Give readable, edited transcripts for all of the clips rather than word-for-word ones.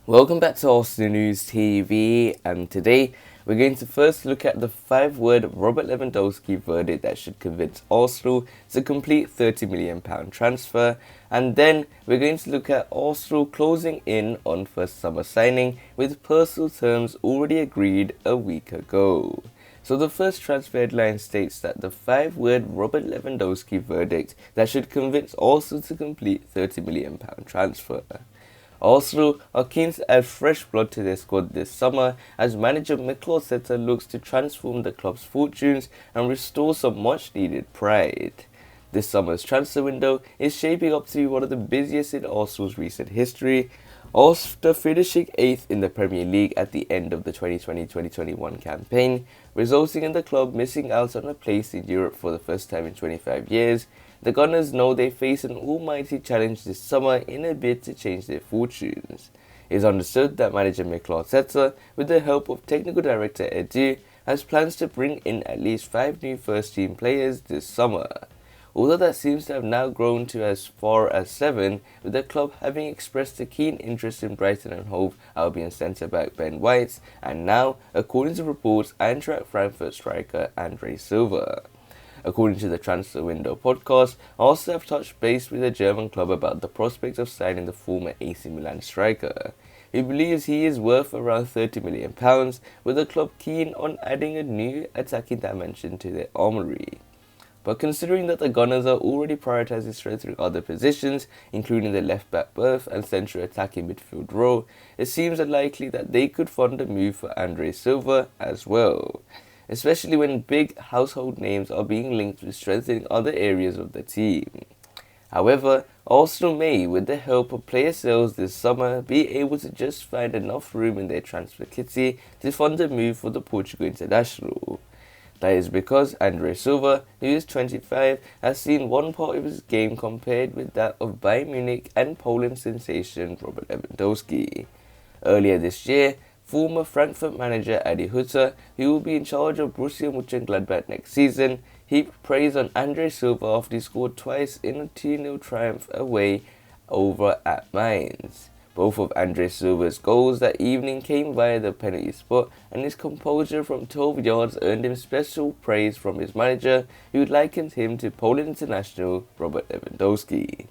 Welcome back to Arsenal News TV, and today we're going to first look at the 5-word Robert Lewandowski verdict that should convince Arsenal to complete £30 million transfer, and then we're going to look at Arsenal closing in on first summer signing with personal terms already agreed a week ago. So the first transfer headline states that the 5-word Robert Lewandowski verdict that should convince Arsenal to complete £30 million transfer. Arsenal are keen to add fresh blood to their squad this summer as manager Mikel Arteta looks to transform the club's fortunes and restore some much needed pride. This summer's transfer window is shaping up to be one of the busiest in Arsenal's recent history, after finishing 8th in the Premier League at the end of the 2020-2021 campaign, resulting in the club missing out on a place in Europe for the first time in 25 years. The Gunners know they face an almighty challenge this summer in a bid to change their fortunes. It is understood that manager Mikel Arteta, with the help of technical director Edu, has plans to bring in at least 5 new first-team players this summer. Although that seems to have now grown to as far as 7, with the club having expressed a keen interest in Brighton and Hove Albion centre-back Ben White, and now, according to reports, Eintracht Frankfurt striker Andre Silva. According to the Transfer Window podcast, Arsenal have touched base with the German club about the prospect of signing the former AC Milan striker. He believes he is worth around £30 million, with the club keen on adding a new attacking dimension to their armoury. But considering that the Gunners are already prioritising strengthening other positions, including the left-back berth and central attacking midfield role, it seems unlikely that they could fund a move for Andre Silva as well, especially when big household names are being linked with strengthening other areas of the team. However, Arsenal may, with the help of player sales this summer, be able to just find enough room in their transfer kitty to fund a move for the Portugal international. That is because Andre Silva, who is 25, has seen one part of his game compared with that of Bayern Munich and Poland sensation Robert Lewandowski. Earlier this year, former Frankfurt manager Adi Hütter, who will be in charge of Borussia Mönchengladbach next season, heaped praise on Andre Silva after he scored twice in a 2-0 triumph away over at Mainz. Both of Andre Silva's goals that evening came via the penalty spot, and his composure from 12 yards earned him special praise from his manager, who likened him to Poland international Robert Lewandowski.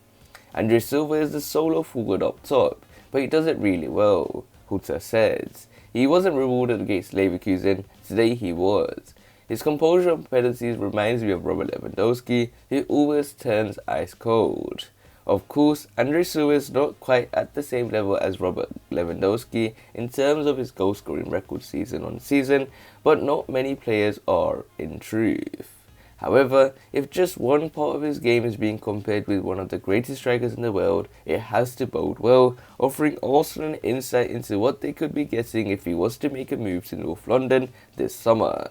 Andre Silva is the solo forward up top, but he does it really well, Hütter says. He wasn't rewarded against Leverkusen, today he was. His composure on penalties reminds me of Robert Lewandowski, who always turns ice cold. Of course, Andre Silva is not quite at the same level as Robert Lewandowski in terms of his goal-scoring record season on season, but not many players are in truth. However, if just one part of his game is being compared with one of the greatest strikers in the world, it has to bode well, offering Arsenal an insight into what they could be getting if he was to make a move to North London this summer.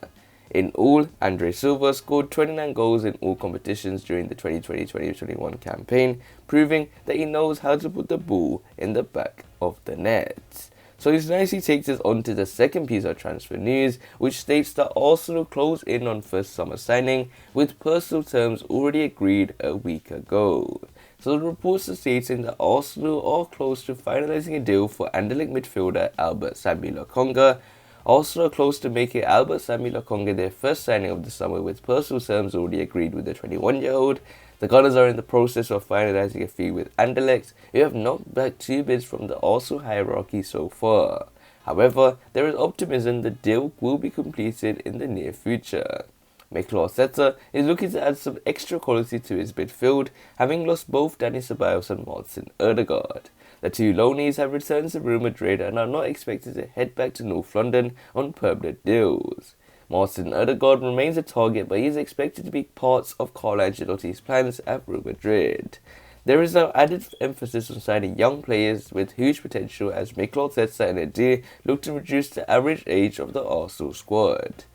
In all, Andre Silva scored 29 goals in all competitions during the 2020-2021 campaign, proving that he knows how to put the ball in the back of the net. So this nicely takes us on to the second piece of transfer news, which states that Arsenal closed in on first summer signing, with personal terms already agreed a week ago. So the reports are stating that Arsenal are close to finalising a deal for Anderlecht midfielder Sambi Lokonga. Arsenal are close to making Sambi Lokonga their first signing of the summer, with personal terms already agreed with the 21-year-old. The Gunners are in the process of finalising a fee with Anderlecht, who have knocked back 2 bids from the Arsenal hierarchy so far. However, there is optimism the deal will be completed in the near future. Mikel Arteta is looking to add some extra quality to his midfield, having lost both Dani Ceballos and Martin Ødegaard. The 2 loanees have returned to Real Madrid and are not expected to head back to North London on permanent deals. Martin Ødegaard remains a target, but he is expected to be part of Carlo Ancelotti's plans at Real Madrid. There is now added emphasis on signing young players with huge potential as Mikel Arteta and Edu look to reduce the average age of the Arsenal squad.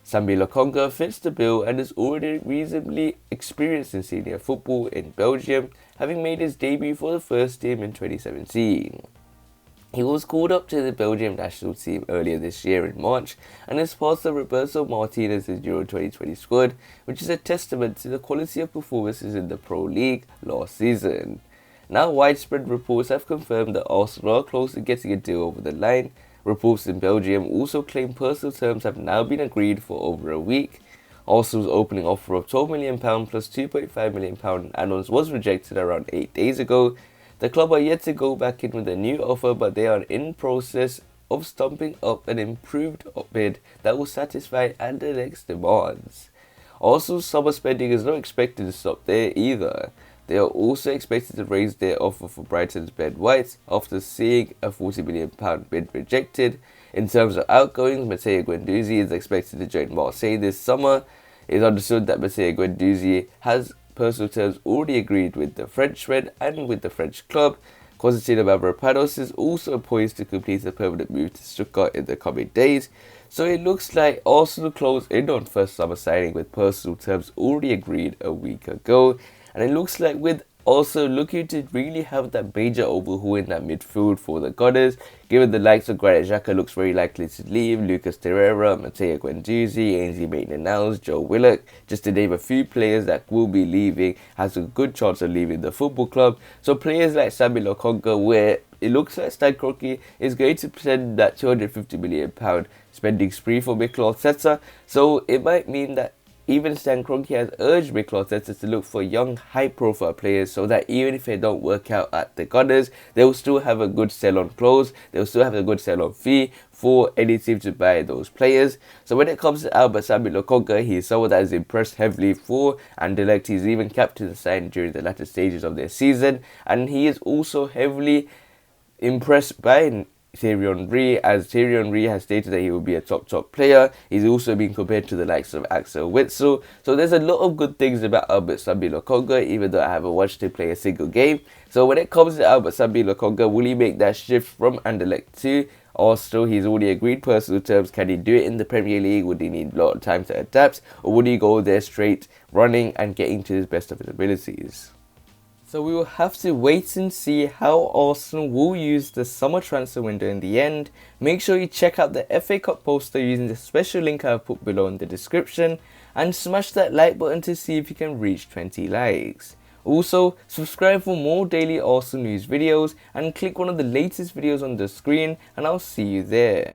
Sambi Lokonga fits the bill and is already reasonably experienced in senior football in Belgium, having made his debut for the first team in 2017. He was called up to the Belgium national team earlier this year in March and is part of Roberto Martinez's Euro 2020 squad, which is a testament to the quality of performances in the Pro League last season. Now widespread reports have confirmed that Arsenal are close to getting a deal over the line. Reports in Belgium also claim personal terms have now been agreed for over a week. Arsenal's opening offer of £12 million plus £2.5 million add-ons was rejected around 8 days ago. The club are yet to go back in with a new offer, but they are in process of stumping up an improved bid that will satisfy Anderlecht's demands. Also, summer spending is not expected to stop there either. They are also expected to raise their offer for Brighton's Ben White after seeing a £40 million bid rejected. In terms of outgoings, Matteo Guendouzi is expected to join Marseille this summer. It is understood that Matteo Guendouzi has personal terms already agreed with the Frenchman and with the French club. Constantino Mavropanos is also poised to complete a permanent move to Stuttgart in the coming days. So it looks like Arsenal closed in on first summer signing with personal terms already agreed a week ago. And it looks like with also looking to really have that major overhaul in that midfield for the Gunners, given the likes of Granit Xhaka looks very likely to leave, Lucas Torreira, Matteo Guendouzi, Ainsley Maitland-Niles, Joe Willock, just to name a few players that will be leaving, has a good chance of leaving the football club. So players like Sambi Lokonga, where it looks like Stan Kroenke is going to send that £250 million spending spree for Mikel Arteta, so it might mean that even Stan Kroenke has urged Mikel Arteta to look for young, high-profile players so that even if they don't work out at the Gunners, they will still have a good sell-on clause, they will still have a good sell-on fee for any team to buy those players. So when it comes to Sambi Lokonga, he is someone that has impressed heavily for Anderlecht. He's even captained the side during the latter stages of their season, and he is also heavily impressed by Thierry Henry, as Thierry Henry has stated that he will be a top player. He's also been compared to the likes of Axel Witsel. So there's a lot of good things about Sambi Lokonga, even though I haven't watched him play a single game. So when it comes to Sambi Lokonga, will he make that shift from Anderlecht to Arsenal? He's already agreed personal terms. Can he do it in the Premier League? Would he need a lot of time to adapt? Or would he go there straight running and getting to his best of his abilities? So we will have to wait and see how Arsenal will use the summer transfer window in the end. Make sure you check out the FA Cup poster using the special link I have put below in the description. And smash that like button to see if you can reach 20 likes. Also, subscribe for more daily Arsenal news videos and click one of the latest videos on the screen, and I'll see you there.